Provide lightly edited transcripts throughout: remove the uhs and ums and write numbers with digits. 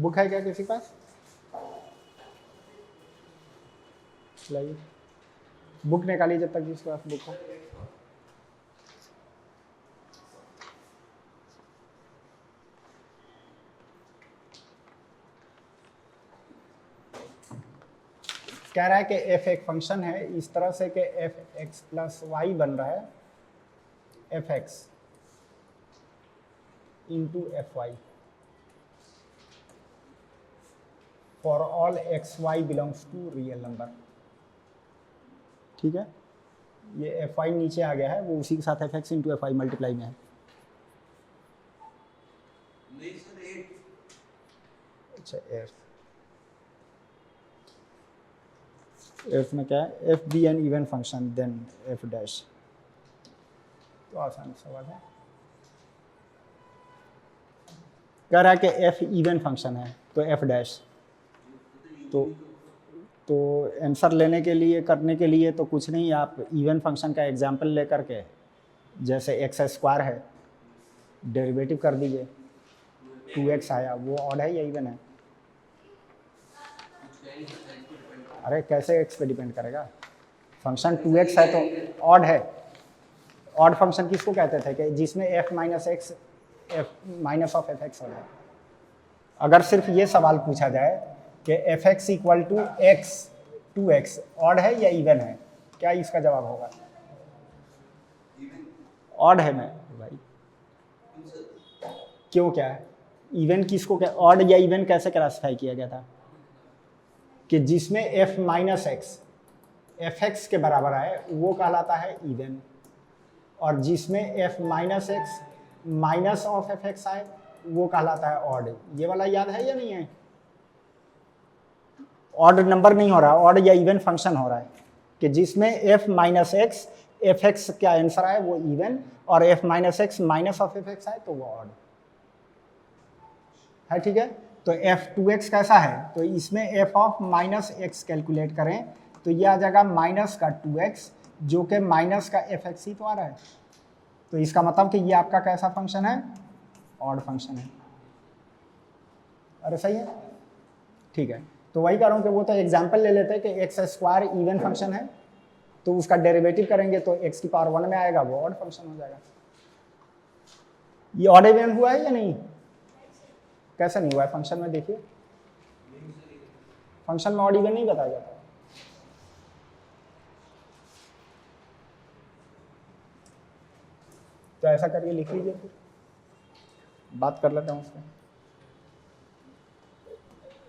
Book है क्या किसी के पास? लाइए बुक निकालिए जब तक जिसके पास बुक हो। कह रहा है कि f एक फंक्शन है इस तरह से कि f(x + y) बन रहा है f(x) into fy for all xy belongs to real number। ठीक है, ये fy नीचे आ गया है, वो उसी के साथ f(x) into fy मल्टीप्लाई में है। अच्छा f में क्या है, f be an even function then f dash। तो आसान सवाल है। कह रहा है कि f इवन फंक्शन है तो f डैश। तो आंसर लेने के लिए करने के लिए तो कुछ नहीं, आप इवन फंक्शन का एग्जांपल लेकर के जैसे x² है डेरिवेटिव कर दीजिए, 2x आया, वो ऑड है या इवन है? अरे कैसे x पे डिपेंड करेगा, फंक्शन 2x है तो ऑड है। ऑड फंक्शन किसको कहते थे कि जिसमें f minus x minus of fx हो जाए। अगर सिर्फ ये सवाल पूछा जाए कि fx equal to x 2x odd है या इवन है, क्या इसका जवाब होगा? ऑड है। मैं भाई क्यों, क्या है इवन किसको, क्या ऑड या इवन कैसे क्लासिफाई किया गया था कि जिसमें f माइनस एक्स fx के बराबर आए वो कहलाता है इवन, और जिसमें f minus x minus of fx आए वो कहलाता है ऑड। ये वाला याद है या नहीं है? ऑड नंबर नहीं हो रहा, ऑड या इवन फंक्शन हो रहा है कि जिसमें f माइनस एक्स fx क्या आंसर आए वो इवन, और f minus x minus of fx आए तो वो ऑड है। ठीक है, तो f2x कैसा है, तो इसमें f of minus x calculate करें तो ये आ जाएगा माइनस का 2x जो कि माइनस का fx ही तो आ रहा है। तो इसका मतलब कि ये आपका कैसा फंक्शन है, ऑड फंक्शन है। अरे सही है, ठीक है। तो वही कह रहा हूँ कि वो तो एग्जांपल ले लेते हैं कि x² इवन फंक्शन है तो उसका डेरिवेटिव करेंगे तो x की पावर 1 में आएगा, वो ऑड फंक्शन हो जाएगा। ये ऑड इवन हुआ है या नहीं? कैसे नहीं हुआ है, फंक्शन में देखिए, फंक्शन में ऑड इवन नहीं बताया जाता। तो ऐसा करके लिख लीजिए, फिर बात कर लेते हैं उसमें।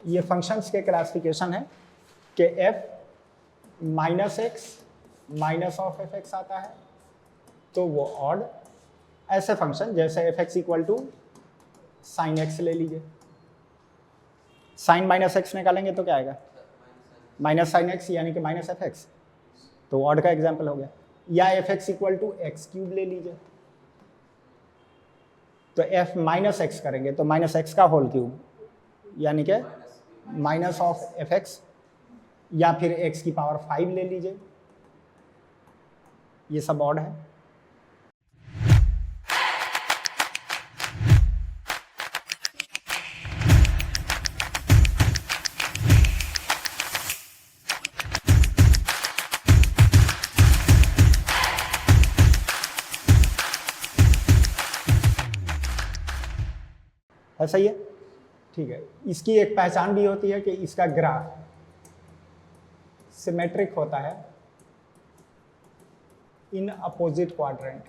ये फंक्शंस के क्लासिफिकेशन है कि f minus x minus of fx आता है तो वो ऑड। ऐसे फंक्शन जैसे fx equal to sine X ले लीजिए, साइन माइनस एक्स निकालेंगे तो क्या आएगा, माइनस साइन एक्स यानी कि माइनस fx, तो ऑड का एग्जाम्पल हो गया। या fx इक्वल टू x³ ले लीजिए तो f माइनस एक्स करेंगे तो माइनस एक्स का होल क्यूब यानी कि माइनस ऑफ fx, या फिर x की पावर 5 ले लीजिए, ये सब ऑड है। सही है, ठीक है। इसकी एक पहचान भी होती है कि इसका ग्राफ सिमेट्रिक होता है in opposite quadrant.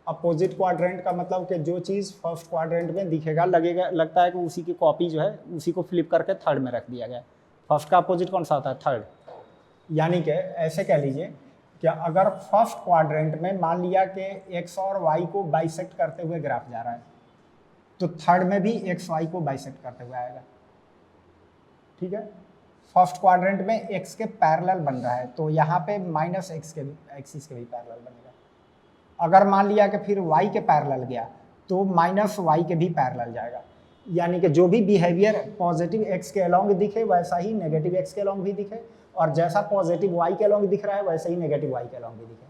Opposite quadrant का मतलब कि जो चीज़ फर्स्ट क्वाड्रेंट में दिखेगा लगता है कि उसी की कॉपी जो है उसी को फ्लिप करके थर्ड में रख दिया गया। फर्स्ट का अपोजिट कौन सा होता है, थर्ड। यानी कि ऐसे कह लीजिए कि अगर फर्स्ट क्वाड्रेंट में मान लिया कि x और y को बाइसेक्ट करते हुए ग्राफ जा रहा है तो थर्ड में भी x y को बाइसेक्ट करते हुए आएगा। ठीक है, फर्स्ट क्वाड्रेंट में x के पैरेलल बन रहा है तो यहाँ पे माइनस एक्सिस के भी पैरेलल बनेगा। अगर मान लिया कि फिर y के पैरेलल गया तो माइनस y के भी पैरेलल जाएगा। यानी कि जो भी बिहेवियर पॉजिटिव x के अलोंग दिखे वैसा ही नेगेटिव x के अलोंग भी दिखे, और जैसा पॉजिटिव y के अलोंग दिख रहा है वैसे ही नेगेटिव y के अलोंग भी दिखे,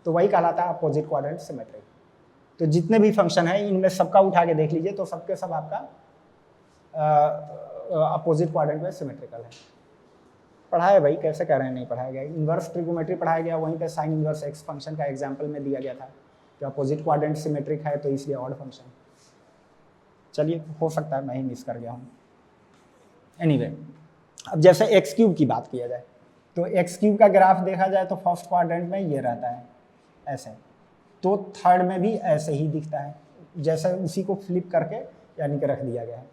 तो वही कहलाता है अपोजिट क्वाड्रेंट सिमेट्रिक। तो जितने भी फंक्शन है इनमें सबका उठा के देख लीजिए तो सबके सब आपका अपोजिट क्वाड्रेंट में सिमेट्रिकल है। पढ़ाया भाई, कैसे कह रहे हैं नहीं पढ़ाया गया? इन्वर्स ट्रिगोमेट्री पढ़ाया गया, वहीं पे साइन इन्वर्स एक्स फंक्शन का एग्जांपल में दिया गया था कि अपोजिट क्वाड्रेंट सिमेट्रिक है तो इसलिए ऑड फंक्शन। चलिए, हो सकता है मैं ही मिस कर गया हूँ। एनीवे, अब जैसे एक्स क्यूब की बात किया जाए तो एक्स क्यूब का ग्राफ देखा जाए तो फर्स्ट क्वाड्रेंट में ये रहता है ऐसे, तो थर्ड में भी ऐसे ही दिखता है, जैसे उसी को फ्लिप करके यानी कि रख दिया गया है,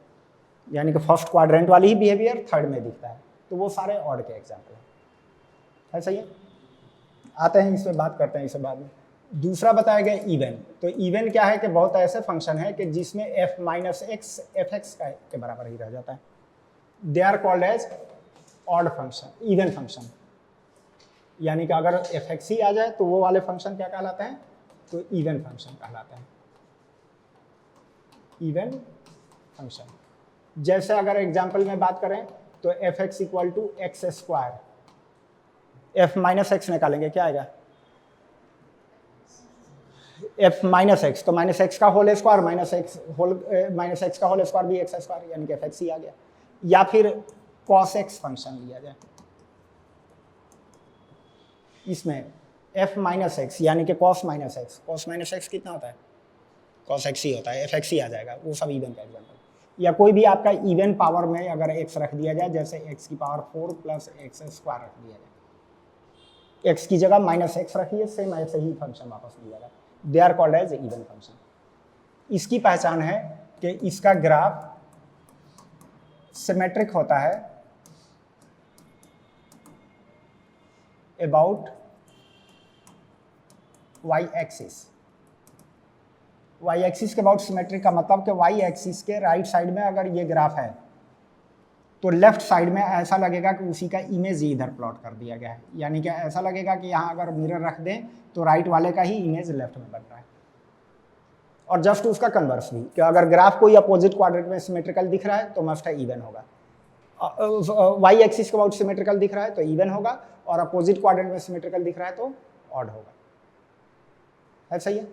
यानी कि फर्स्ट क्वाड्रेंट वाली ही बिहेवियर थर्ड में दिखता है। तो वो सारे ऑड के एग्जाम्पल है। सही है, आते हैं इस पर बात करते हैं इसे बाद में। दूसरा बताया गया इवन। तो इवन क्या है कि बहुत ऐसे फंक्शन है कि जिसमें F minus X F X के बराबर ही रह जाता है, they are called as odd function, even function. यानी कि अगर एफ एक्स ही आ जाए तो वो वाले फंक्शन क्या कहलाते हैं? तो इवन फंक्शन कहलाते हैं, इवन फंक्शन। जैसे अगर एग्जाम्पल में बात करें तो F x equal to X square, F minus X निकालेंगे क्या आएगा? एफ माइनस एक्स, तो माइनस एक्स का होल स्क्वायर माइनस एक्स का होल स्क्वायर भी एक्स स्क्वायर, यानी कि एफ एक्स ही आ गया। या फिर कॉस एक्स फंक्शन लिया जाए, इसमें एफ माइनस एक्स यानी कि कॉस माइनस एक्स कितना होता है? कॉस एक्स ही होता है, एफ एक्स ही आ जाएगा। वो सब इवन का एग्जाम्पल। या कोई भी आपका इवन पावर में अगर एक्स रख दिया जाए, जैसे एक्स की पावर 4 प्लस एक्स स्क्वायर रख दिया जाए, एक्स की जगह माइनस एक्स रखिए, सेम ऐसे ही फंक्शन वापस मिल जाएगा। They are called as even function. इसकी पहचान है कि इसका ग्राफ सिमेट्रिक होता है about Y axis. Y axis के अबाउट सिमेट्रिक का मतलब कि वाई एक्सिस के राइट साइड में अगर ये ग्राफ है तो लेफ्ट साइड में ऐसा लगेगा कि उसी का इमेज ही इधर प्लॉट कर दिया गया है। यानी कि ऐसा लगेगा कि यहाँ अगर मिरर रख दें तो राइट वाले का ही इमेज लेफ्ट में बन रहा है। और जस्ट उसका कन्वर्स भी, कि अगर ग्राफ कोई अपोजिट क्वाड्रेंट में सिमेट्रिकल दिख रहा है तो मस्ट है इवन होगा। वाई एक्सिस के अबाउट सिमेट्रिकल दिख रहा है तो इवन होगा, और अपोजिट क्वाड्रेंट में सिमेट्रिकल दिख रहा है तो ऑड होगा। है सही है?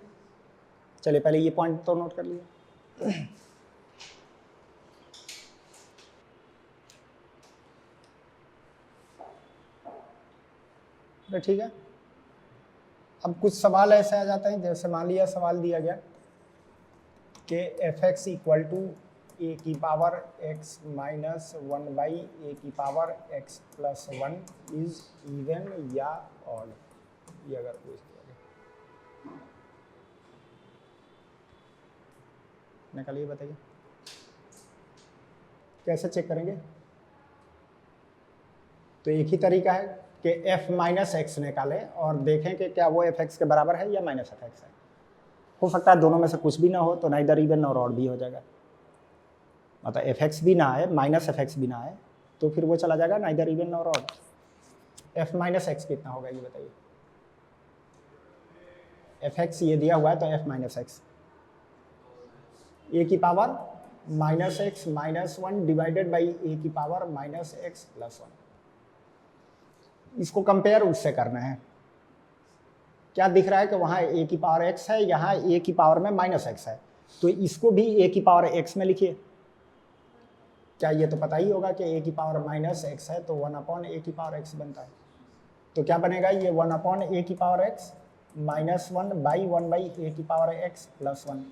चलिए पहले ये पॉइंट तो नोट कर लिए। तो ठीक है, अब कुछ सवाल ऐसे आ जाते हैं, जैसे मान लिया सवाल दिया गया कि f x equal to a की power x minus 1 by a की power x plus 1 is even या ऑड। ये अगर पूछ दिया गया, निकालिए, बताइए कैसे चेक करेंगे? तो एक ही तरीका है कि f माइनस एक्स निकालें और देखें कि क्या वो एफ एक्स के बराबर है या माइनस एफ एक्स है। हो सकता है दोनों में से कुछ भी ना हो, तो ना इधर इवन और ऑड भी हो जाएगा। मतलब एफ एक्स भी ना आए, माइनस एफ एक्स भी ना आए, तो फिर वो चला जाएगा ना इधर इवन और ऑड। एफ माइनस एक्स कितना होगा ये बताइए? एफ एक्स ये दिया हुआ है तो एफ माइनस एक्स ए की power minus x minus 1 divided by a की पावर माइनस एक्स प्लस 1। इसको कंपेयर उससे करना है। क्या दिख रहा है कि वहाँ ए की पावर एक्स है, यहाँ ए की पावर में माइनस एक्स है, तो इसको भी ए की पावर एक्स में लिखिए। क्या ये तो पता ही होगा कि ए की पावर माइनस एक्स है तो 1 अपॉन ए की पावर एक्स बनता है। तो क्या बनेगा? ये 1 अपॉन ए की power x minus 1 by 1 by a की पावर एक्स प्लस 1।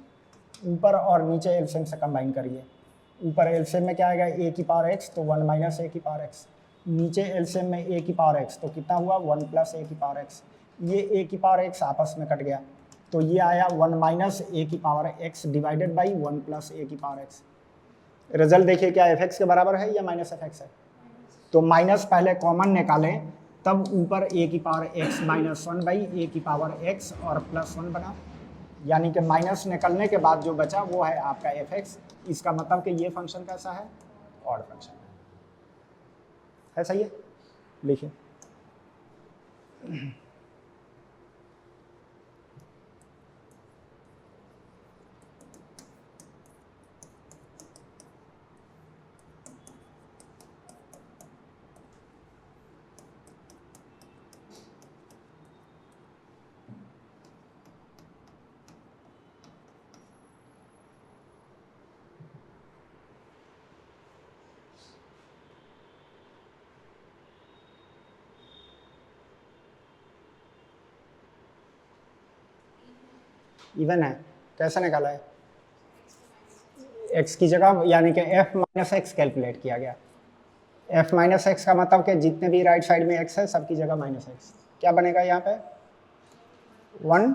ऊपर और नीचे एलसीएम से कंबाइन करिए। ऊपर एलसीएम में क्या आएगा? ए की पावर एक्स तो 1 माइनस ए की पावर एक्स, नीचे एलसीएम में ए की पावर एक्स तो कितना हुआ? 1 प्लस ए की पावर एक्स। ये ए की पावर एक्स आपस में कट गया तो ये आया 1 माइनस ए की power x divided by 1 plus a की पावर एक्स। रिजल्ट देखिए, क्या एफ एक्स के बराबर है या माइनस एफ एक्स है? तो माइनस पहले कॉमन निकालें, तब ऊपर ए की power x minus 1 by a की पावर एक्स और प्लस 1 बना, यानी कि माइनस निकलने के बाद जो बचा वो है आपका एफ एक्स। इसका मतलब कि ये फंक्शन कैसा है? ऑड फंक्शन है। सही है? लिखिए। इवन है, कैसे निकाला है? x की जगह यानी कि f माइनस एक्स कैलकुलेट किया गया। f माइनस एक्स का मतलब कि जितने भी राइट साइड में x है सबकी जगह माइनस एक्स। क्या बनेगा यहाँ पे? 1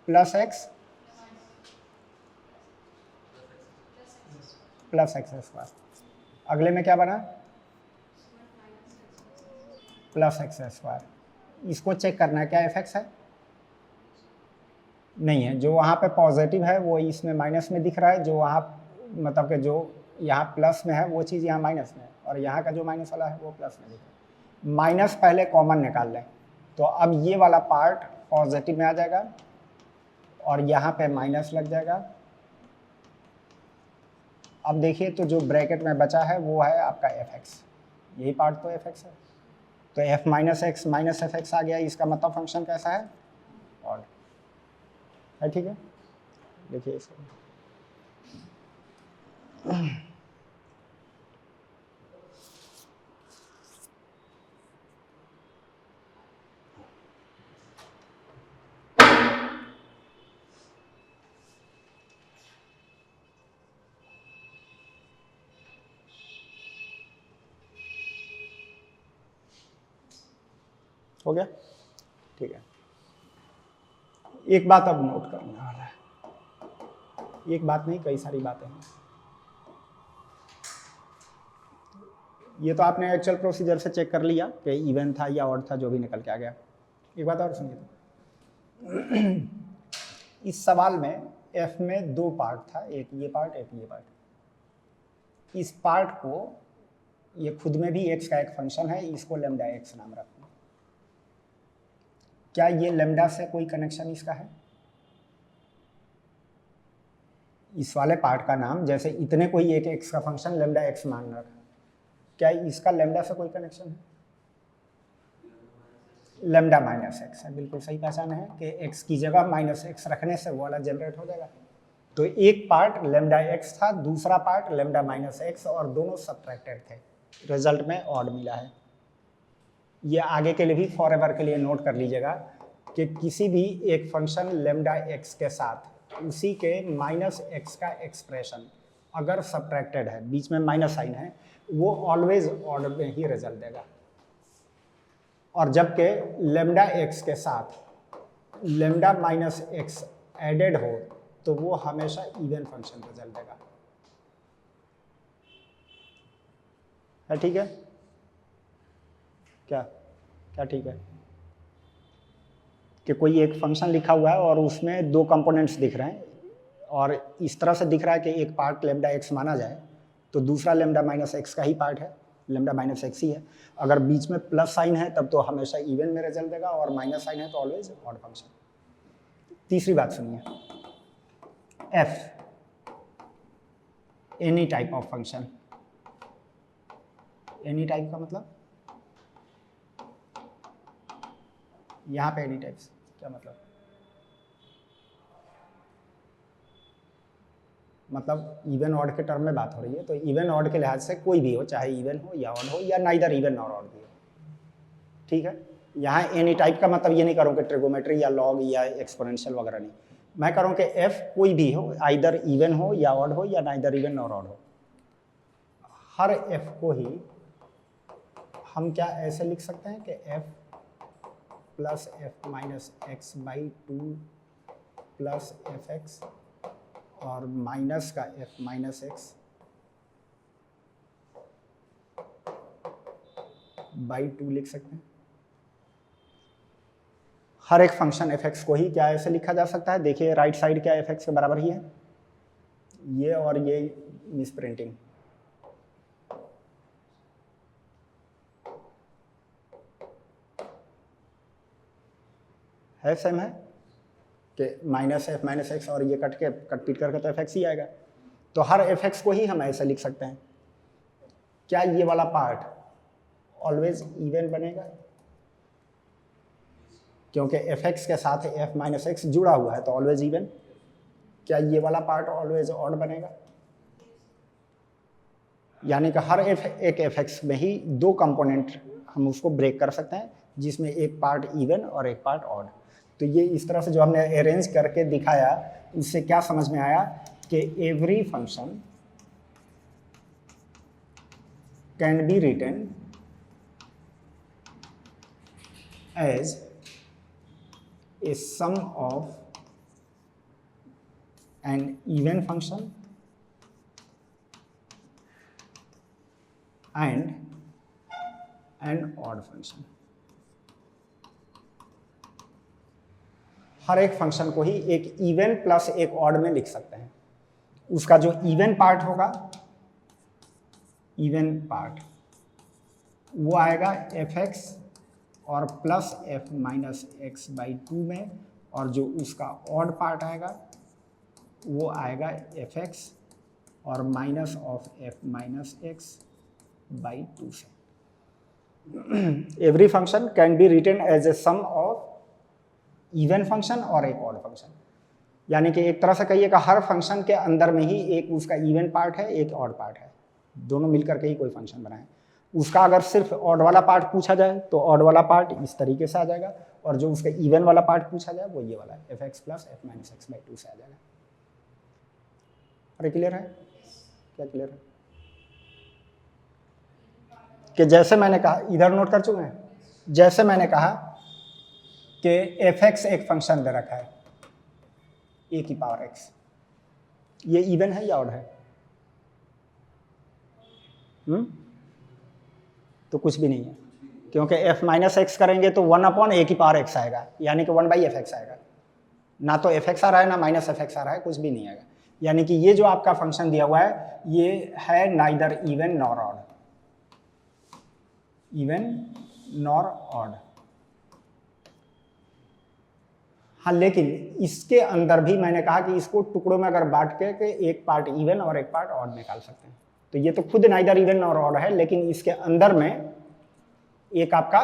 plus x plus x square. अगले में क्या बना? Plus x square. इसको चेक करना है क्या एफ एक्स है? नहीं है, जो वहाँ पे पॉजिटिव है वो इसमें माइनस में दिख रहा है, जो वहाँ मतलब कि जो यहाँ प्लस में है वो चीज़ यहाँ माइनस में है, और यहाँ का जो माइनस वाला है वो प्लस में दिख रहा है। माइनस पहले कॉमन निकाल लें, तो अब ये वाला पार्ट पॉजिटिव में आ जाएगा और यहाँ पे माइनस लग जाएगा। अब देखिए तो जो ब्रैकेट में बचा है वो है आपका एफ एक्स, यही पार्ट तो एफ एक्स है। तो f minus x minus f x आ गया, इसका मतलब फंक्शन कैसा है? ऑड है, ठीक है। देखिए इसको हो गया, ठीक है। एक बात अब नोट करने वाला है, एक बात नहीं कई सारी बातें हैं। ये तो आपने एक्चुअल प्रोसीजर से चेक कर लिया कि इवन था या ऑड था, जो भी निकल के आ गया। एक बात और सुनिए, तो इस सवाल में एफ में दो पार्ट था, एक ये पार्ट एक ये पार्ट। इस पार्ट को ये खुद में भी एक्स का एक फंक्शन है, इसको लेमडा एक्स नाम रखना। क्या ये लेमडा से कोई कनेक्शन इसका है? इस वाले पार्ट का नाम, जैसे इतने कोई एक एक्स का फंक्शन लेमडा एक्स मान रखा, क्या इसका लेमडा से कोई कनेक्शन है? लेमडा माइनस एक्स है, बिल्कुल सही पहचान है कि एक्स की जगह माइनस एक्स रखने से वो वाला जनरेट हो जाएगा। तो एक पार्ट लेमडा एक्स था, दूसरा पार्ट लेमडा माइनस एक्स, और दोनों सब्ट्रैक्टेड थे, रिजल्ट में ऑड मिला है। ये आगे के लिए भी फॉर एवर के लिए नोट कर लीजिएगा कि किसी भी एक फंक्शन लेमडा एक्स के साथ उसी के माइनस एक्स का एक्सप्रेशन अगर सब्ट्रैक्टेड है, बीच में माइनस साइन है, वो ऑलवेज ऑड में ही रिजल्ट देगा। और जबकि लेमडा एक्स के साथ लेमडा माइनस एक्स एडेड हो तो वो हमेशा इवन फंक्शन रिजल्ट देगा, है, ठीक है? क्या क्या ठीक है? कि कोई एक फंक्शन लिखा हुआ है और उसमें दो कंपोनेंट्स दिख रहे हैं, और इस तरह से दिख रहा है कि एक पार्ट लेमडा एक्स माना जाए तो दूसरा लेमडा माइनस एक्स का ही पार्ट है, लेमडा माइनस एक्स ही है। अगर बीच में प्लस साइन है तब तो हमेशा इवन में रिजल्ट देगा, और माइनस साइन है तो ऑलवेज ऑड फंक्शन। तीसरी बात सुनिए, F any type of function. Any type का मतलब यहाँ पे एनी टाइप्स क्या मतलब? मतलब इवन ऑड के टर्म में बात हो रही है, तो इवन ऑड के लिहाज से कोई भी हो, चाहे इवन हो या ऑड हो या नाइदर इवन और ऑड भी हो, ठीक है। यहाँ एनी टाइप का मतलब ये नहीं करूँ कि ट्रिगोमेट्री या लॉग या एक्सपोनेंशियल वगैरह नहीं, मैं करूँ कि एफ कोई भी हो, आइदर इवन हो या ऑड हो या नाइदर इवन और ऑड हो। हर एफ को ही हम क्या ऐसे लिख सकते हैं कि F plus F minus X by 2 plus F x, और माइनस का एफ माइनस एक्स बाई 2 लिख सकते हैं। हर एक फंक्शन एफ एक्स को ही क्या ऐसे लिखा जा सकता है? देखिए राइट साइड क्या एफ एक्स के बराबर ही है, ये और ये मिस प्रिंटिंग है, सेम है कि माइनस एफ माइनस एक्स, और ये कट पीट करके तो एफ एक्स ही आएगा। तो हर एफ एक्स को ही हम ऐसे लिख सकते हैं। क्या ये वाला पार्ट ऑलवेज इवन बनेगा? क्योंकि एफ एक्स के साथ एफ माइनस एक्स जुड़ा हुआ है तो ऑलवेज इवन। क्या ये वाला पार्ट ऑलवेज ऑड बनेगा? यानी कि हर एक एफ एक्स में ही दो कंपोनेंट हम उसको ब्रेक कर सकते हैं, जिसमें एक पार्ट इवन और एक पार्ट ऑड। तो ये इस तरह से जो हमने अरेंज करके दिखाया, उससे क्या समझ में आया कि every function can be written as a sum of an even function and an odd function. हर एक फंक्शन को ही एक इवन प्लस एक ऑड में लिख सकते हैं। उसका जो इवन पार्ट होगा, इवन पार्ट वो आएगा fx और plus f minus X by 2 में, और जो उसका ऑड पार्ट आएगा वो आएगा fx और minus of f minus X by 2 से। Every function can be written as a sum of even function और एक ऑड फंक्शन, यानी कि एक तरह से कहिए कि हर फंक्शन के अंदर में ही एक उसका इवन पार्ट है, एक ऑड पार्ट है, दोनों मिलकर के ही कोई फंक्शन बनाए। उसका अगर सिर्फ ऑड वाला पार्ट पूछा जाए तो ऑड वाला पार्ट इस तरीके से आ जाएगा, और जो उसका इवन वाला पार्ट पूछा जाए वो ये वाला है, fx plus f minus X by 2 से आ जाएगा। अरे क्लियर है? क्या क्लियर है? कि जैसे मैंने कहा, इधर नोट कर चुके हैं, जैसे मैंने कहा कि fx एक फंक्शन दे रखा है a की पावर x, ये इवन है या ऑड है? तो कुछ भी नहीं है, क्योंकि f माइनस एक्स करेंगे तो 1 अपॉन a की पावर x आएगा, यानी कि 1 बाई एफ एक्स आएगा। ना तो fx आ रहा है ना माइनस एफ एक्स आ रहा है, कुछ भी नहीं आएगा। यानी कि ये जो आपका फंक्शन दिया हुआ है ये है neither even nor odd, even nor odd. हाँ, लेकिन इसके अंदर भी मैंने कहा कि इसको टुकड़ों में अगर बांट के एक पार्ट इवन और एक पार्ट ऑड निकाल सकते हैं। तो ये तो खुद नाइदर इवन नॉर ऑड है, लेकिन इसके अंदर में एक आपका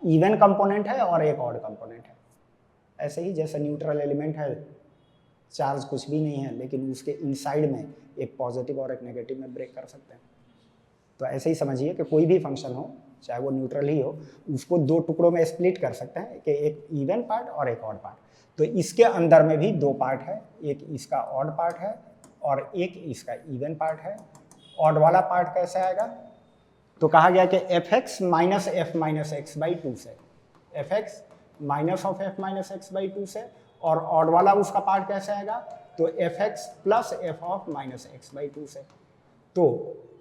इवन कंपोनेंट है और एक ऑड कंपोनेंट है। ऐसे ही जैसे न्यूट्रल एलिमेंट है, चार्ज कुछ भी नहीं है, लेकिन उसके इनसाइड में एक पॉजिटिव और एक नेगेटिव में ब्रेक कर सकते हैं। तो ऐसे ही समझिए कि कोई भी फंक्शन हो, चाहे वो न्यूट्रल ही हो, उसको दो टुकड़ों में स्प्लिट कर सकते हैं कि एक इवन पार्ट और एक ऑड पार्ट। तो इसके अंदर में भी दो पार्ट है, एक इसका ऑड पार्ट है और एक इसका इवन पार्ट है। ऑड वाला पार्ट कैसे आएगा? तो कहा गया कि fx minus F minus X by 2 से, fx minus of F minus X by 2 से, और ऑड वाला उसका पार्ट कैसे आएगा? तो fx plus F of minus X by 2 से। तो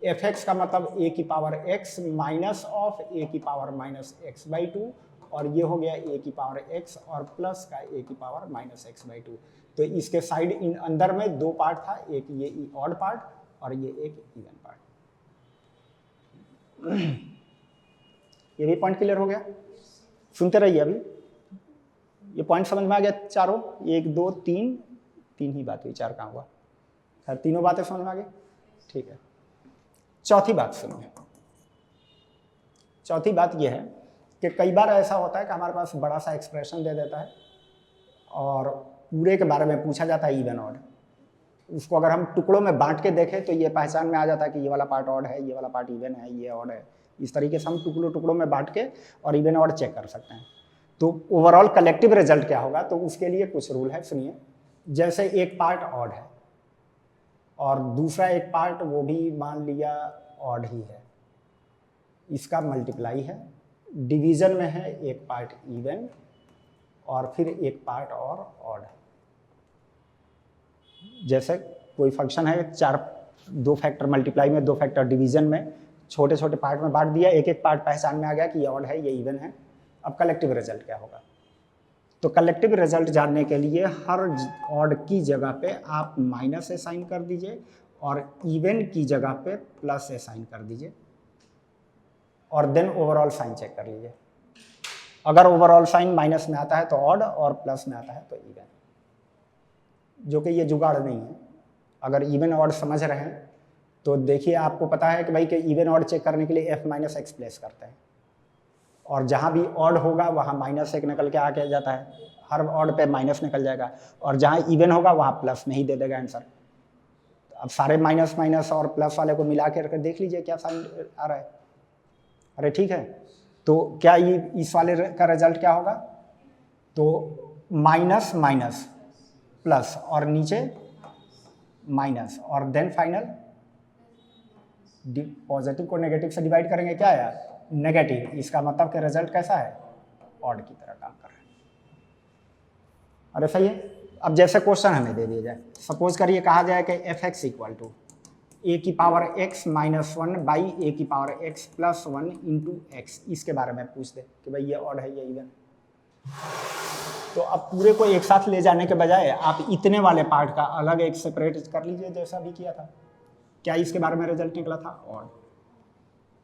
fx का मतलब a की power x minus of a की पावर माइनस एक्स बाई 2, और ये हो गया a की पावर x और प्लस का a की पावर माइनस एक्स बाई 2। तो इसके साइड इन अंदर में दो पार्ट था, एक ये ऑड पार्ट और ये एक इवन पार्ट। ये भी पॉइंट क्लियर हो गया? सुनते रहिए। अभी ये पॉइंट समझ में आ गया चारों? 1 2 3, 3 ही बात हुई, 4 कहाँ हुआ? खैर तीनों बातें समझ में आ गई, ठीक है। चौथी बात सुनो। चौथी बात यह है कि कई बार ऐसा होता है कि हमारे पास बड़ा सा एक्सप्रेशन दे देता है और पूरे के बारे में पूछा जाता है इवन ऑड। उसको अगर हम टुकड़ों में बांट के देखें तो ये पहचान में आ जाता है कि ये वाला पार्ट ऑड है, ये वाला पार्ट इवन है, ये ऑड है। इस तरीके से हम टुकड़ों में बांट के और इवन ऑड चेक कर सकते हैं। तो ओवरऑल कलेक्टिव रिजल्ट क्या होगा? तो उसके लिए कुछ रूल है, सुनिए। जैसे एक पार्ट ऑड है और दूसरा एक पार्ट वो भी मान लिया ऑड ही है, इसका मल्टीप्लाई है, डिवीजन में है एक पार्ट इवन और फिर एक पार्ट और ऑड है। जैसे कोई फंक्शन है, 2 फैक्टर मल्टीप्लाई में, 2 फैक्टर डिवीजन में, छोटे छोटे पार्ट में बांट दिया, एक एक पार्ट पहचान में आ गया कि ये ऑड है, ये इवन है। अब कलेक्टिव रिजल्ट क्या होगा? तो कलेक्टिव रिजल्ट जानने के लिए हर ऑड की जगह पे आप माइनस असाइन कर दीजिए और इवन की जगह पे प्लस असाइन कर दीजिए, और देन ओवरऑल साइन चेक कर लीजिए। अगर ओवरऑल साइन माइनस में आता है तो ऑड और प्लस में आता है तो इवन, जो कि ये जुगाड़ नहीं है। अगर इवन ऑड समझ रहे हैं तो देखिए, आपको पता है कि भाई कि इवन ऑड चेक करने के लिए एफ माइनस एक्स प्लेस करते हैं, और जहाँ भी ऑड होगा वहाँ माइनस एक निकल के आके जाता है, हर ऑड पे माइनस निकल जाएगा, और जहाँ इवन होगा वहाँ प्लस में ही दे देगा आंसर। अब सारे माइनस माइनस और प्लस वाले को मिला के देख लीजिए क्या साइन आ रहा है। अरे ठीक है, तो क्या ये इस वाले का रिजल्ट क्या होगा? तो माइनस माइनस प्लस और नीचे माइनस और देन फाइनल पॉजिटिव को नेगेटिव से डिवाइड करेंगे, क्या आया नेगेटिव। इसका मतलब कि रिजल्ट कैसा है, ऑड की तरह काम कर रहा है। अरे सही है। अब जैसे क्वेश्चन हमें दे दिया जाए, सपोज करिए कहा जाए कि f x equal to a की power x minus one by a की power x plus one into x, इसके बारे में पूछ दे कि भाई ये ऑड है ये इवन। तो अब पूरे को एक साथ ले जाने के बजाय आप इतने वाले पार्ट का अलग एक सेपरेट कर लीजिए जैसा भी किया था। क्या इसके बारे में रिजल्ट निकला था, ऑड।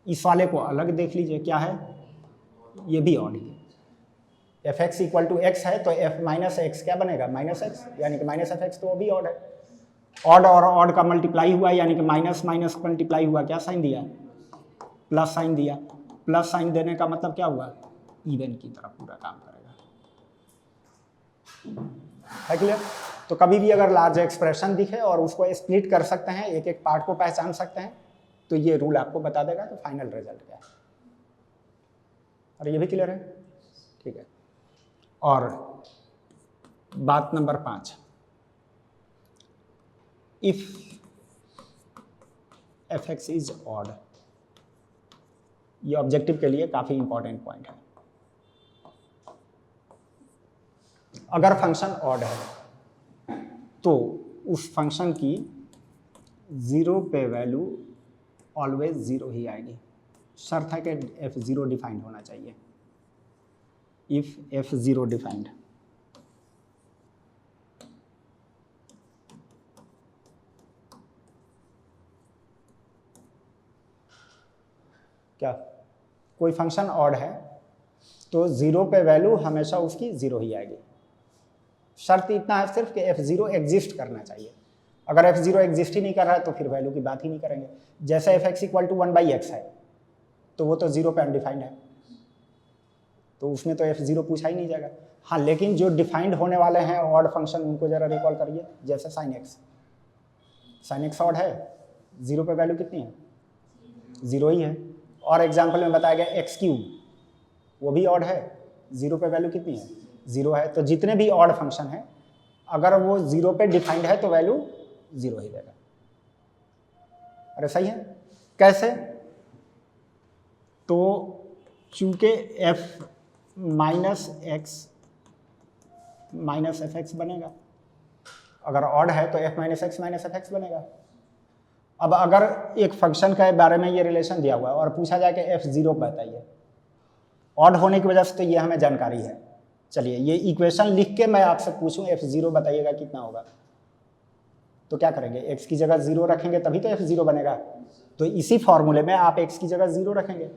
इस वाले को अलग देख लीजिए, क्या है, ये भी ऑड ही है। F x equal to X है तो एफ माइनस एक्स क्या बनेगा, माइनस एक्स, यानी कि माइनस एफ एक्स तो वो भी ऑड है। ऑड और ऑड का मल्टीप्लाई हुआ यानी कि माइनस माइनस मल्टीप्लाई हुआ, क्या साइन दिया, प्लस साइन दिया। प्लस साइन देने का मतलब क्या हुआ, इवन की तरफ पूरा काम करेगा। है क्लियर। तो कभी भी अगर लार्ज एक्सप्रेशन दिखे और उसको स्प्लिट कर सकते हैं, एक एक पार्ट को पहचान सकते हैं, तो ये रूल आपको बता देगा तो फाइनल रिजल्ट क्या है। और ये भी क्लियर है, ठीक है। और बात number 5, if F x is odd, ये ऑब्जेक्टिव के लिए काफी इंपॉर्टेंट पॉइंट है। अगर फंक्शन ऑड है तो उस फंक्शन की 0 पे वैल्यू ऑलवेज 0 ही आएगी। शर्त है कि f0 डिफाइंड होना चाहिए। इफ f0 डिफाइंड, क्या कोई फंक्शन ऑड है तो 0 पे वैल्यू हमेशा उसकी 0 ही आएगी। शर्त इतना है सिर्फ कि f0 एग्जिस्ट करना चाहिए। अगर f0 एग्जिस्ट ही नहीं कर रहा है तो फिर वैल्यू की बात ही नहीं करेंगे। जैसे F x equal to 1/x है तो वो तो 0 पे अनडिफाइंड है, तो उसमें तो f0 पूछा ही नहीं जाएगा। हाँ, लेकिन जो डिफाइंड होने वाले हैं ऑड फंक्शन, उनको जरा रिकॉल करिए। जैसे साइन एक्स ऑड है, 0 पे वैल्यू कितनी है, 0 ही है। और एग्जाम्पल में बताया गया x3, वो भी ऑड है, 0 पे वैल्यू कितनी है, 0 है। तो जितने भी ऑड फंक्शन है अगर वो 0 पे डिफाइंड है तो वैल्यू 0 ही देगा। अरे सही है। कैसे, तो चूंकि f minus x minus f x बनेगा, अगर ऑड है तो f minus x minus f x बनेगा। अब अगर एक फंक्शन के बारे में ये रिलेशन दिया हुआ है और पूछा जाए कि f0 बताइए, ऑड होने की वजह से तो ये हमें जानकारी है। चलिए ये इक्वेशन लिख के मैं आपसे पूछूं f0 बताइएगा कितना होगा, तो क्या करेंगे, x की जगह 0 रखेंगे तभी तो f0 बनेगा। तो इसी फॉर्मूले में आप x की जगह 0 रखेंगे,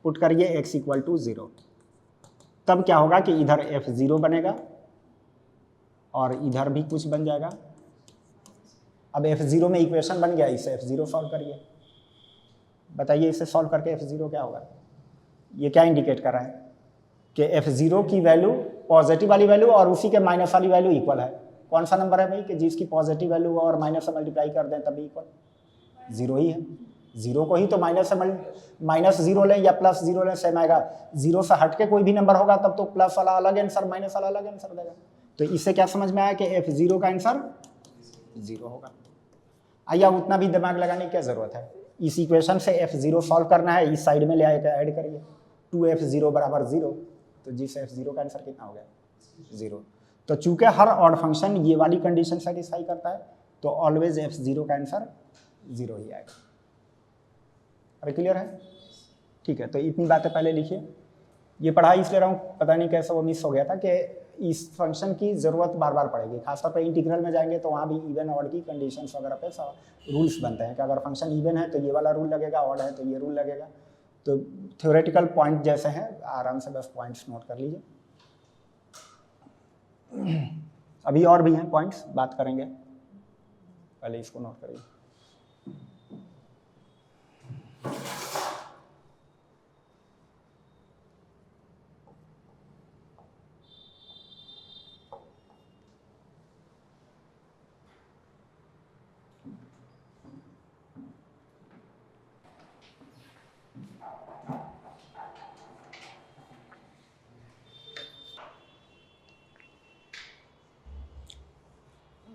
पुट करिए x इक्वल टू 0, तब क्या होगा कि इधर f0 बनेगा और इधर भी कुछ बन जाएगा। अब f0 में इक्वेशन बन गया, इसे f0 सॉल्व करिए। बताइए इसे सॉल्व करके f0 क्या होगा। ये क्या इंडिकेट कर रहा है कि f0 की वैल्यू पॉजिटिव वाली वैल्यू और उसी के माइनस वाली वैल्यू इक्वल है। कौन सा नंबर है भाई कि जिसकी पॉजिटिव वैल्यू और माइनस से मल्टीप्लाई कर दें तभी इक्वल, 0 ही है। 0 को ही तो माइनस से -0 लें या +0 लें सेम आएगा। 0 से हट के कोई भी नंबर होगा तब तो प्लस वाला अलग आंसर, माइनस वाला अलग आंसर देगा। तो इससे क्या समझ में आया कि f0 का आंसर 0 होगा। आइए उतना भी दिमाग लगाने की क्या जरूरत है। इस इक्वेशन से f0 सॉल्व करना है, इस साइड में ले आकर ऐड करिए, 2f0 बराबर 0, तो जिससे f0 का आंसर कितना हो गया, 0। तो चूंकि हर ऑड फंक्शन ये वाली कंडीशन सेटिस्फाई करता है तो ऑलवेज f0 का आंसर 0 ही आएगा। अरे क्लियर है, ठीक है। तो इतनी बातें पहले लिखिए। ये पढ़ाई इसलिए रहा हूँ, पता नहीं कैसे वो मिस हो गया था कि इस फंक्शन की ज़रूरत बार बार पड़ेगी। खासतौर पर इंटीग्रल में जाएंगे तो वहाँ भी इवन ऑड की कंडीशंस वगैरह पे रूल्स बनते हैं कि अगर फंक्शन इवन है तो ये वाला रूल लगेगा, ऑड है तो ये रूल लगेगा। तो थ्योरेटिकल पॉइंट जैसे हैं आराम से बस पॉइंट्स नोट कर लीजिए। अभी और भी हैं पॉइंट्स, बात करेंगे, पहले इसको नोट करिए।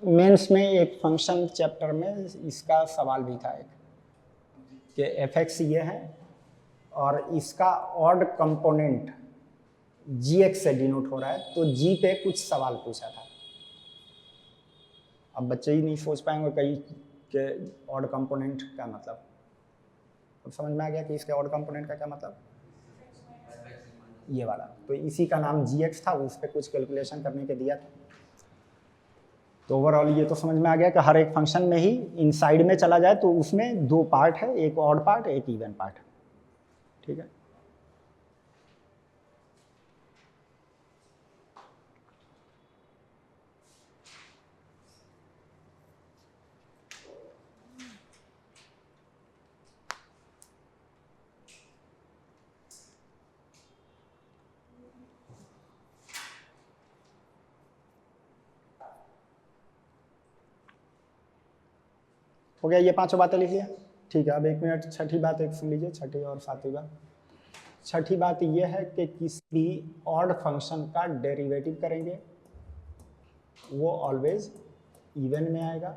मेंस में एक फंक्शन चैप्टर में इसका सवाल भी था एक कि एफ एक्स ये है और इसका ऑड कंपोनेंट जी एक्स से डिनोट हो रहा है, तो जी पे कुछ सवाल पूछा था। अब बच्चे ही नहीं सोच पाएंगे कई के ऑड कंपोनेंट का मतलब। अब समझ में आ गया कि इसके ऑड कंपोनेंट का क्या मतलब, ये वाला। तो इसी का नाम जी एक्स था, उस पर कुछ कैलकुलेशन करने के दिया था। तो ओवरऑल ये तो समझ में आ गया कि हर एक फंक्शन में ही इनसाइड में चला जाए तो उसमें दो पार्ट है, एक ऑड पार्ट एक इवन पार्ट। ठीक है, हो गया, ये पांचों बातें लिख लिया। ठीक है, अब एक मिनट छठी बात एक सुन लीजिए, छठी और सातवीं बात। छठी बात यह है कि किसी भी ऑड फंक्शन का डेरिवेटिव करेंगे वो ऑलवेज इवन में आएगा,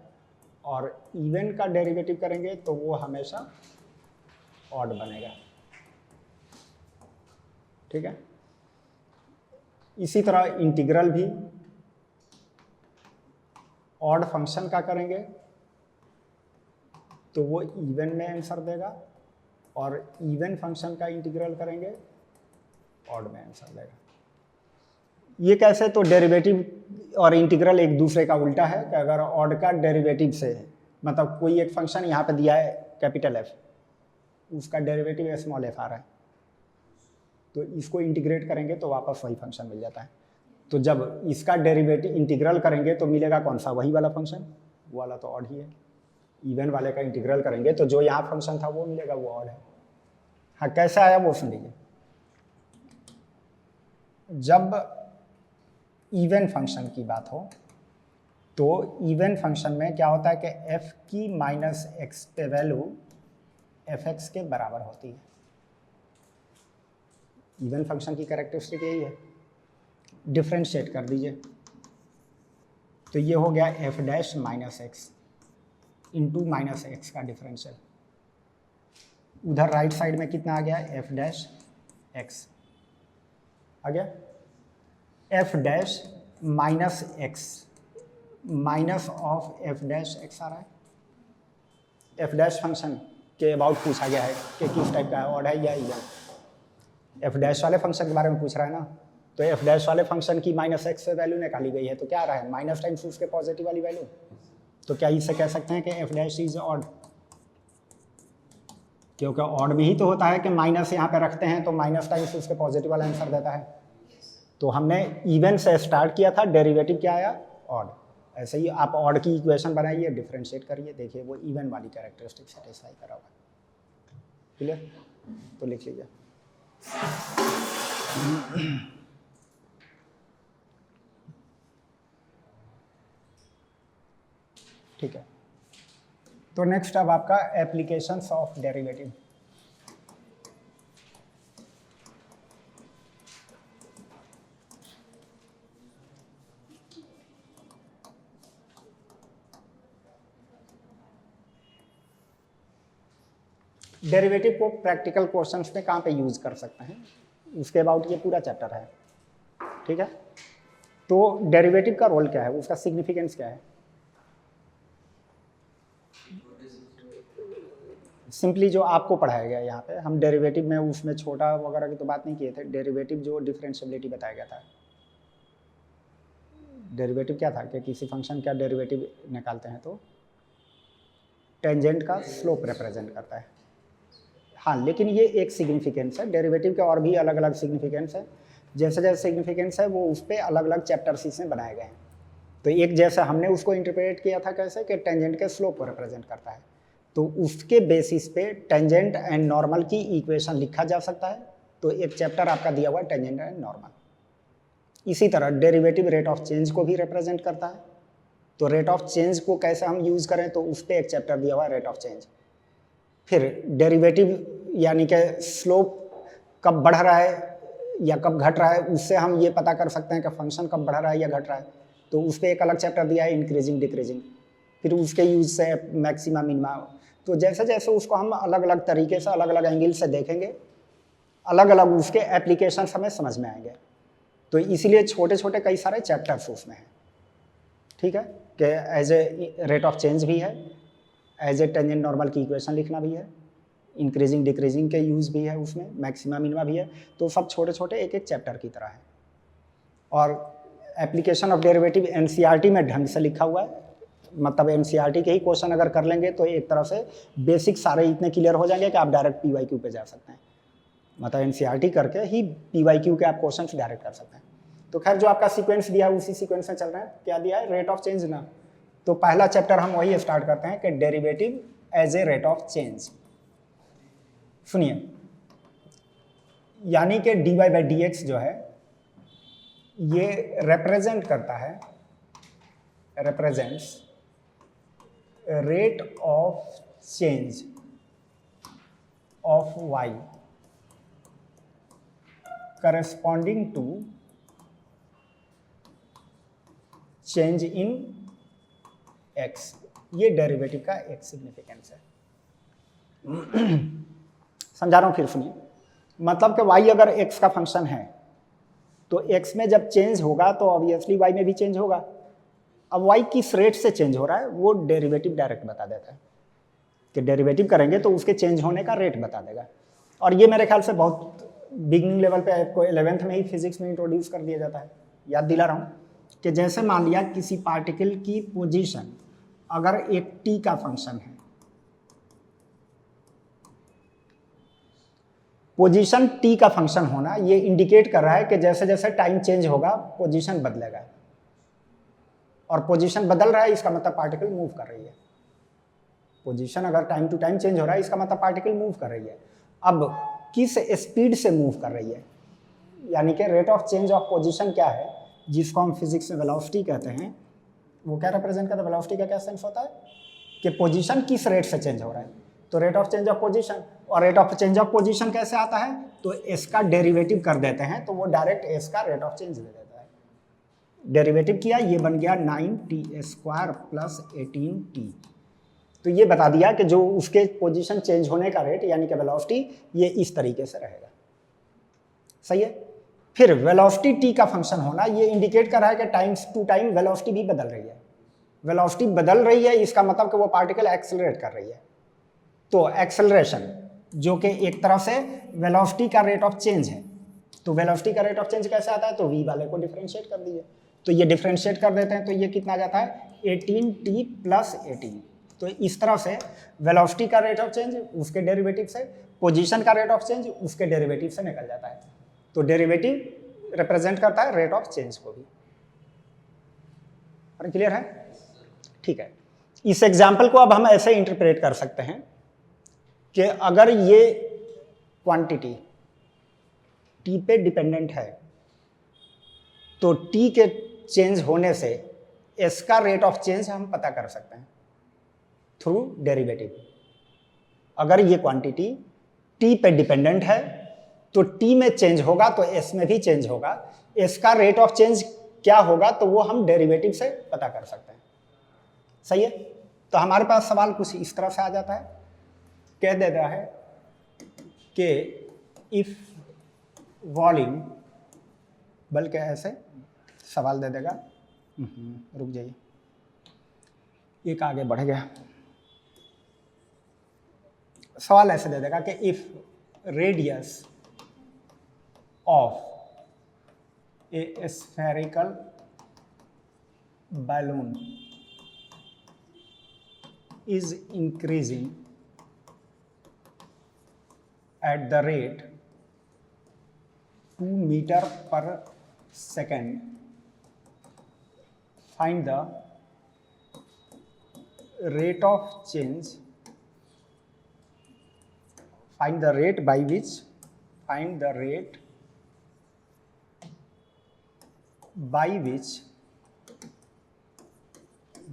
और इवन का डेरिवेटिव करेंगे तो वो हमेशा ऑड बनेगा। ठीक है, इसी तरह इंटीग्रल भी ऑड फंक्शन का करेंगे तो वो इवन में आंसर देगा, और इवन फंक्शन का इंटीग्रल करेंगे ऑड में आंसर देगा। ये कैसे, तो डेरिवेटिव और इंटीग्रल एक दूसरे का उल्टा है कि अगर ऑड का डेरिवेटिव से, मतलब कोई एक फंक्शन यहाँ पे दिया है कैपिटल एफ, उसका डेरिवेटिव स्मॉल एफ आ रहा है, तो इसको इंटीग्रेट करेंगे तो वापस वही फंक्शन मिल जाता है। तो जब इसका डेरिवेटिव इंटीग्रल करेंगे तो मिलेगा कौन सा, वही वाला फंक्शन, वो वाला तो ऑड ही है। इवन वाले का इंटीग्रल करेंगे तो जो यहाँ फंक्शन था वो मिलेगा, वो ऑड है। हाँ, कैसे आया वो सुन लीजिए। जब इवन फंक्शन की बात हो तो इवन फंक्शन में क्या होता है कि f की माइनस एक्स पे वैल्यू fx के बराबर होती है। इवन फंक्शन की कैरेक्टरिस्टिक यही है। डिफरेंशिएट कर दीजिए तो ये हो गया f dash minus x into minus X का डिफरेंशियल। उधर राइट साइड में कितना आ गया, f डैश एक्स आ गया, f dash minus x minus of f dash x आ रहा है। f डैश फंक्शन के अबाउट पूछा गया है कि किस टाइप का है, ऑड है या इवन। f डैश वाले फंक्शन के बारे में पूछ रहा है ना, तो f डैश वाले फंक्शन की माइनस एक्स से वैल्यू निकाली गई है, तो क्या आ रहा है, माइनस टाइम्स उसके पॉजिटिव वाली वैल्यू। तो क्या इसे कह सकते हैं कि f डैश इज ऑड, क्योंकि ऑड भी ही तो होता है कि माइनस यहाँ पे रखते हैं तो माइनस टाइम्स उसके पॉजिटिव वाला आंसर देता है। तो हमने इवन से स्टार्ट किया था, डेरिवेटिव क्या आया, ऑड। ऐसे ही आप ऑड की इक्वेशन बनाइए, डिफरेंशिएट करिए, देखिए वो इवन वाली कैरेक्टरिस्टिक सेटिस्फाई करा होगा। क्लियर, तो लिख लीजिए। ठीक है, तो नेक्स्ट अब आपका एप्लीकेशंस ऑफ डेरिवेटिव। डेरिवेटिव को प्रैक्टिकल क्वेश्चंस में कहाँ पे यूज कर सकते हैं, उसके अबाउट ये पूरा चैप्टर है। ठीक है, तो डेरिवेटिव का रोल क्या है, उसका सिग्निफिकेंस क्या है। सिंपली जो आपको पढ़ाया गया यहाँ पे, हम डेरिवेटिव में उसमें छोटा वगैरह की तो बात नहीं किए थे। डेरिवेटिव जो डिफरेंशिएबिलिटी बताया गया था, डेरिवेटिव क्या था कि किसी फंक्शन का डेरिवेटिव निकालते हैं तो टेंजेंट का स्लोप रिप्रेजेंट करता है। हाँ, लेकिन ये एक सिग्निफिकेंस है, डेरिवेटिव के और भी अलग अलग सिग्निफिकेंस है। जैसे जैसे सिग्निफिकेंस है वो उस पर अलग अलग चैप्टर्स इसमें बनाए गए हैं। तो एक जैसे हमने उसको इंटरप्रेट किया था कैसे कि टेंजेंट के स्लोप को रिप्रेजेंट करता है, तो उसके बेसिस पे टेंजेंट एंड नॉर्मल की इक्वेशन लिखा जा सकता है। तो एक चैप्टर आपका दिया हुआ है टेंजेंट एंड नॉर्मल। इसी तरह डेरिवेटिव रेट ऑफ चेंज को भी रिप्रेजेंट करता है। तो रेट ऑफ चेंज को कैसे हम यूज़ करें, तो उस पर एक चैप्टर दिया हुआ है रेट ऑफ चेंज। फिर डेरिवेटिव यानी कि स्लोप कब बढ़ रहा है या कब घट रहा है, उससे हम ये पता कर सकते हैं कि फंक्शन कब बढ़ रहा है या घट रहा है। तो उस पर एक अलग चैप्टर दिया है इंक्रीजिंग डिक्रीजिंग, फिर उसके यूज से मैक्सिमा मिनिमा। तो जैसे जैसे उसको हम अलग अलग तरीके से अलग अलग एंगल से देखेंगे, अलग अलग उसके एप्लीकेशन हमें समझ में आएंगे। तो इसीलिए छोटे छोटे कई सारे चैप्टर्स उसमें हैं, ठीक है, कि as a rate of change भी है, एज ए टेंजेंट नॉर्मल की इक्वेशन लिखना भी है, इंक्रीजिंग डिक्रीजिंग के यूज़ भी है उसमें, मैक्सिमा मिनिमा भी है। तो सब छोटे छोटे एक एक चैप्टर की तरह है। और एप्लीकेशन ऑफ डेरिवेटिव एनसीईआरटी में ढंग से लिखा हुआ है, मतलब एनसीईआरटी के ही क्वेश्चन अगर कर लेंगे तो एक तरह से बेसिक सारे इतने क्लियर हो जाएंगे कि आप डायरेक्ट पीवाईक्यू पे जा सकते हैं। मतलब एनसीईआरटी करके ही पीवाईक्यू के आप क्वेश्चन डायरेक्ट कर सकते हैं। तो खैर जो आपका सीक्वेंस दिया है उसी सीक्वेंस में चल रहे हैं। क्या दिया है? रेट ऑफ चेंज ना। तो पहला चैप्टर हम वही स्टार्ट करते हैं कि derivative as a rate of change. सुनिए, यानी कि dy बाई डी एक्स जो है ये रिप्रेजेंट करता है, represents rate of change of y corresponding to change in x। ये डेरिवेटिव का एक सिग्निफिकेंस है। समझा रहा हूं, फिर सुनिए। मतलब कि y अगर x का फंक्शन है तो x में जब चेंज होगा तो ऑब्वियसली y में भी चेंज होगा। अब y किस रेट से चेंज हो रहा है वो डेरिवेटिव डायरेक्ट बता देता है कि डेरिवेटिव करेंगे तो उसके चेंज होने का रेट बता देगा। और ये मेरे ख्याल से बहुत बिगिनिंग लेवल पे आपको 11th में ही फिजिक्स में इंट्रोड्यूस कर दिया जाता है। याद दिला रहा हूँ कि जैसे मान लिया किसी पार्टिकल की पोजीशन अगर एक t का फंक्शन है, पोजीशन t का फंक्शन होना ये इंडिकेट कर रहा है कि जैसे जैसे टाइम चेंज होगा पोजीशन बदलेगा, और पोजीशन बदल रहा है इसका मतलब पार्टिकल मूव कर रही है। पोजीशन अगर टाइम टू टाइम चेंज हो रहा है इसका मतलब पार्टिकल मूव कर रही है। अब किस स्पीड से मूव कर रही है, यानी कि rate of change of position क्या है, जिसको हम फिजिक्स में वेलोसिटी कहते हैं, वो क्या रिप्रेजेंट करता है? वेलोसिटी का क्या सेंस होता है कि पोजीशन किस रेट से चेंज हो रहा है। तो rate of change of position, और rate of change of position कैसे आता है? तो एस का डेरिवेटिव कर देते हैं तो वो डायरेक्ट एस का रेट ऑफ चेंज दे देता है। डेरिवेटिव किया, ये बन गया 9t स्क्वायर प्लस 18t। तो ये बता दिया कि जो उसके पोजीशन चेंज होने का रेट यानी कि वेलोसिटी ये इस तरीके से रहेगा। सही है। फिर वेलोसिटी t का फंक्शन होना ये इंडिकेट कर रहा है कि टाइम टू टाइम वेलोसिटी भी बदल रही है। वेलोसिटी बदल रही है इसका मतलब कि वो पार्टिकल एक्सेलरेट कर रही है। तो एक्सेलरेशन जो कि एक तरह से वेलोसिटी का रेट ऑफ चेंज है, तो वेलोसिटी का रेट ऑफ चेंज कैसे आता है? तो v वाले को डिफरेंशिएट कर दीजिए, तो ये डिफरेंशिएट कर देते हैं तो ये कितना जाता है? 18t plus 18। तो इस तरह से वेलोसिटी का रेट ऑफ चेंज उसके डेरिवेटिव से, पोजीशन का रेट ऑफ चेंज उसके डेरिवेटिव से निकल जाता है। तो डेरिवेटिव रिप्रेजेंट करता है रेट ऑफ चेंज को भी। और क्लियर है? ठीक है। इस एग्जाम्पल को अब हम ऐसे इंटरप्रेट कर सकते हैं कि अगर ये क्वांटिटी t पे डिपेंडेंट है तो t के चेंज होने से s का रेट ऑफ चेंज हम पता कर सकते हैं थ्रू डेरिवेटिव। अगर ये क्वांटिटी t पे डिपेंडेंट है तो t में चेंज होगा तो s में भी चेंज होगा। s का रेट ऑफ चेंज क्या होगा तो वो हम डेरिवेटिव से पता कर सकते हैं। सही है। तो हमारे पास सवाल कुछ इस तरह से आ जाता है, कह देता है कि इफ वॉल्यूम, बल्कि ऐसे सवाल दे देगा, रुक जाइए एक आगे बढ़ गया। सवाल ऐसे दे देगा कि if radius of a spherical balloon is increasing at the rate 2 meter per second, find the rate of change, find the rate by which, find the rate by which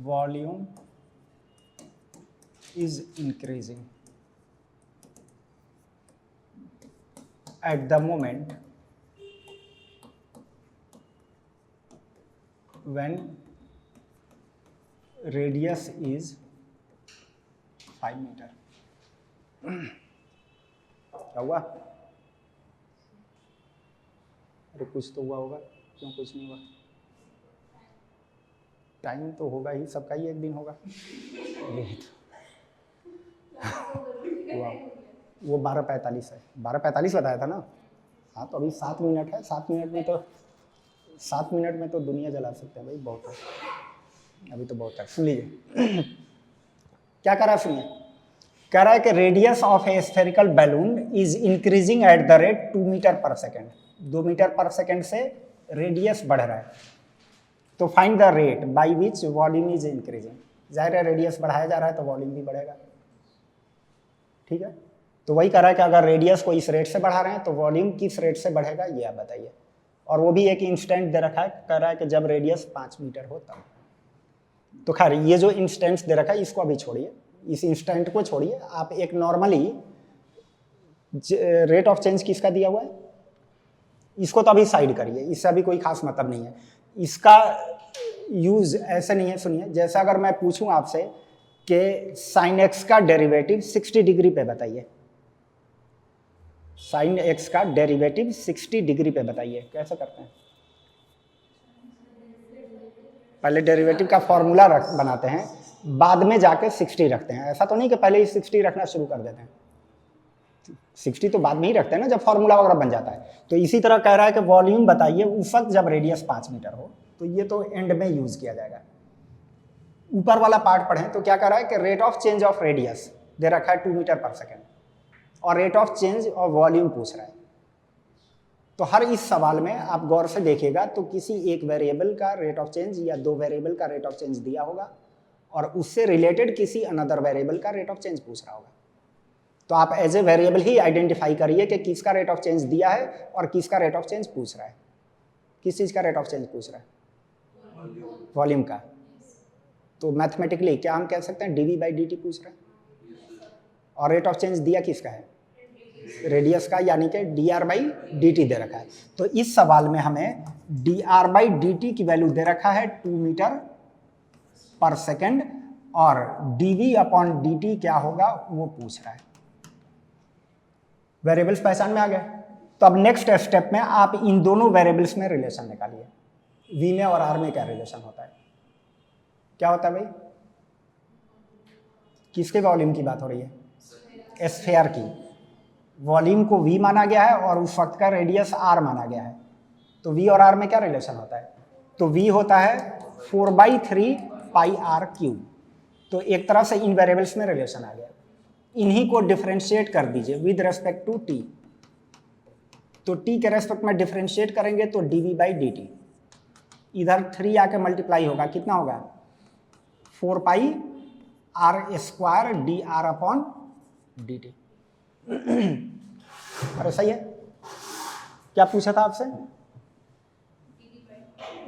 volume is increasing at the moment when radius is 5 metre. क्या हुआ? अरे कुछ तो हुआ होगा, क्यों कुछ नहीं हुआ? टाइम तो होगा ही, सबका ही एक दिन होगा। वो 12:45 है, 12:45 बताया था ना। हाँ तो अभी 7 मिनट है, 7 मिनट में तो 7 मिनट में तो दुनिया जला सकते हैं भाई, बहुत है अभी तो, बहुत है। सुन लीजिए क्या कह रहा है, सुनिए। कह रहा है कि radius of a spherical balloon is increasing at the rate 2 metre per second. 2 metre per second से रेडियस बढ़ रहा है, तो find the rate by which volume is increasing. जाहिर है रेडियस बढ़ाया जा रहा है तो वॉल्यूम भी बढ़ेगा, ठीक है। तो वही कह रहा है कि अगर रेडियस को इस रेट से बढ़ा रहे हैं तो वॉल्यूम किस रेट से बढ़ेगा ये आप बताइए। और वो भी एक इंस्टेंट दे रखा है, कह रहा है कि जब रेडियस 5 मीटर हो तब। तो खैर ये जो इंस्टेंट्स दे रखा है इसको अभी छोड़िए, इस इंस्टेंट को छोड़िए, आप एक नॉर्मली रेट ऑफ चेंज किसका दिया हुआ है इसको तो अभी साइड करिए, इससे अभी कोई खास मतलब नहीं है। इसका यूज ऐसे नहीं है, सुनिए। जैसे अगर मैं पूछूं आपसे कि साइन एक्स का डेरिवेटिव 60 डिग्री पे बताइए, साइन एक्स का डेरिवेटिव 60 डिग्री पे बताइए, कैसे करते हैं? पहले डेरिवेटिव का फॉर्मूला बनाते हैं, बाद में जाके 60 रखते हैं। ऐसा तो नहीं कि पहले ही 60 रखना शुरू कर देते हैं, 60 तो बाद में ही रखते हैं ना जब फॉर्मूला वगैरह बन जाता है। तो इसी तरह कह रहा है कि वॉल्यूम बताइए उस वक्त जब रेडियस 5 मीटर हो, तो ये तो एंड में यूज किया जाएगा। ऊपर वाला पार्ट पढ़ें तो क्या कह रहा है कि rate of change of radius दे रखा है 2 मीटर पर सेकेंड, और rate of change of volume पूछ रहा है। तो हर इस सवाल में आप गौर से देखिएगा तो किसी एक वेरिएबल का रेट ऑफ चेंज या 2 वेरिएबल का रेट ऑफ चेंज दिया होगा, और उससे रिलेटेड किसी अनदर वेरिएबल का रेट ऑफ चेंज पूछ रहा होगा। तो आप एज ए वेरिएबल ही आइडेंटिफाई करिए कि किसका रेट ऑफ चेंज दिया है और किसका रेट ऑफ चेंज पूछ रहा है। किस चीज़ का रेट ऑफ चेंज पूछ रहा है? वॉल्यूम का। तो मैथमेटिकली क्या हम कह सकते हैं, dv बाई dt पूछ रहा है, और रेट ऑफ चेंज दिया किसका है? रेडियस का, यानी कि dr बाई dt दे रखा है। तो इस सवाल में हमें dr बाई dt की वैल्यू दे रखा है 2 मीटर पर सेकेंड, और dv अपॉन dt क्या होगा वो पूछ रहा है। वेरिएबल्स पहचान में आ गए। तो अब नेक्स्ट स्टेप में आप इन दोनों वेरिएबल्स में रिलेशन निकालिए, v में और r में क्या रिलेशन होता है। क्या होता है भाई? किसके वॉल्यूम की बात हो रही है? स्फीयर की। वॉल्यूम को v माना गया है और उस वक्त का रेडियस r माना गया है। तो v और r में क्या रिलेशन होता है? तो v होता है 4/3 पाई r क्यूब। तो एक तरह से इन वेरिएबल्स में रिलेशन आ गया। इन्हीं को डिफरेंशिएट कर दीजिए विद रेस्पेक्ट टू t। तो t के रेस्पेक्ट में डिफरेंशिएट करेंगे तो dv बाई dt, इधर 3 आके मल्टीप्लाई होगा, कितना होगा? 4 पाई r square D R upon D T. अरे सही है। क्या पूछा था आपसे?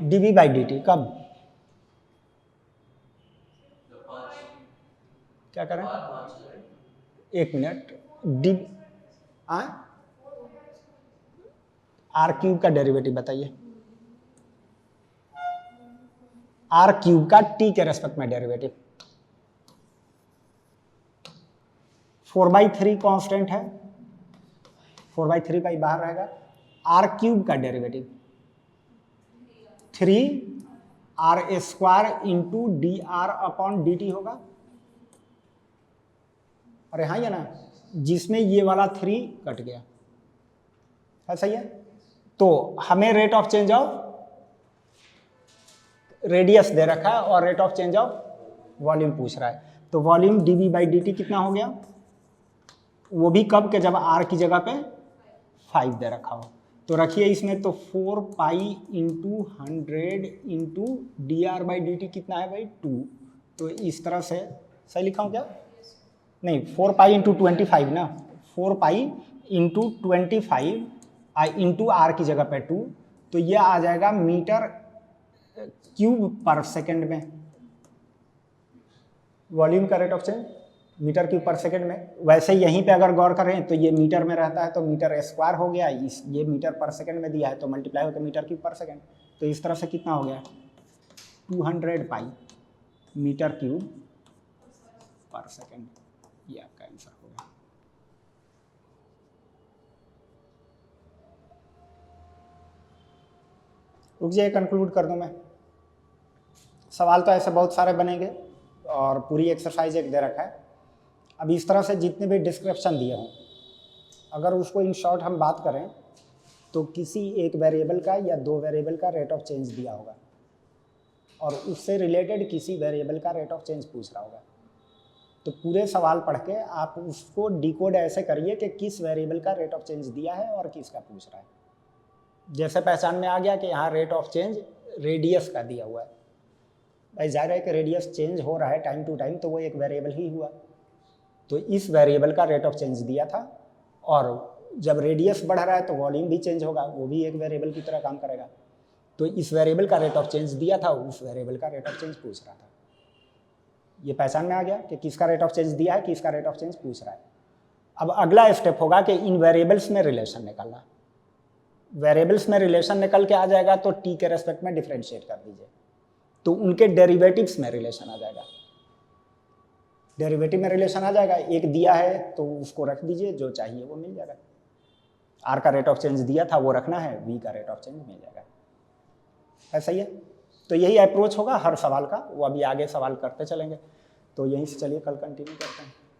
dv बाई डी टी कब? क्या करें? एक मिनट। डी आर क्यूब का डेरिवेटिव बताइए। आर क्यूब का टी के रेस्पेक्ट में डेरिवेटिव। 4/3 कांस्टेंट है, 4/3 पाई बाहर रहेगा। आर क्यूब का derivative 3r square into D R upon D T होगा। अरे हाँ या ना, जिसमें ये वाला 3 कट गया है, सही है। तो हमें rate of change of radius दे रखा है और rate of change of volume पूछ रहा है। तो वॉल्यूम dv बाई dt कितना हो गया? वो भी कब के? जब r की जगह पे 5 दे रखा हो। तो रखिए इसमें, तो 4 pi into 100 into D R by D T कितना है भाई? 2। तो इस तरह से सही लिखा हूँ क्या? नहीं, 4 पाई इंटू 25 ना, 4 पाई इंटू 25 इंटू आर की जगह पे 2। तो ये आ जाएगा मीटर क्यूब पर सेकंड में। वॉल्यूम का rate of change metre cube per second में। वैसे यहीं पे अगर गौर करें तो ये मीटर में रहता है तो मीटर स्क्वायर हो गया, ये मीटर पर सेकंड में दिया है तो मल्टीप्लाई होकर मीटर क्यूब पर सेकंड। तो इस तरह से कितना हो गया? 200 पाई। मीटर क्यूब पर सेकेंड, ये आपका आंसर होगा। रुक जाइए, कंक्लूड कर दूं मैं। सवाल तो ऐसे बहुत सारे बनेंगे और पूरी एक्सरसाइज एक दे रखा है। अब इस तरह से जितने भी डिस्क्रिप्शन दिए हों, अगर उसको इन शॉर्ट हम बात करें तो किसी एक वेरिएबल का या दो वेरिएबल का रेट ऑफ चेंज दिया होगा और उससे रिलेटेड किसी वेरिएबल का रेट ऑफ चेंज पूछ रहा होगा। तो पूरे सवाल पढ़ के आप उसको डिकोड ऐसे करिए कि किस वेरिएबल का रेट ऑफ चेंज दिया है और किसका पूछ रहा है। जैसे पहचान में आ गया कि यहाँ रेट ऑफ चेंज रेडियस का दिया हुआ है, भाई जाहिर है कि रेडियस चेंज हो रहा है टाइम टू टाइम, तो वो एक वेरिएबल ही हुआ। तो इस वेरिएबल का रेट ऑफ चेंज दिया था, और जब रेडियस बढ़ रहा है तो वॉल्यूम भी चेंज होगा, वो भी एक वेरिएबल की तरह काम करेगा। तो इस वेरिएबल का रेट ऑफ चेंज दिया था, उस वेरिएबल का रेट ऑफ चेंज पूछ रहा था। ये पहचान में आ गया कि किसका रेट ऑफ चेंज दिया है, किसका रेट ऑफ चेंज पूछ रहा है। अब अगला स्टेप होगा कि इन वेरिएबल्स में रिलेशन निकालना। वेरिएबल्स में रिलेशन निकल के आ जाएगा तो टी के रेस्पेक्ट में डिफरेंशिएट कर दीजिए, तो उनके डेरिवेटिव्स में रिलेशन आ जाएगा। डेरिवेटिव में रिलेशन आ जाएगा, एक दिया है तो उसको रख दीजिए, जो चाहिए वो मिल जाएगा। आर का रेट ऑफ चेंज दिया था वो रखना है, वी का रेट ऑफ चेंज मिल जाएगा। ऐसा ही है। तो यही अप्रोच होगा हर सवाल का, वो अभी आगे सवाल करते चलेंगे। तो यहीं से चलिए कल कंटिन्यू करते हैं।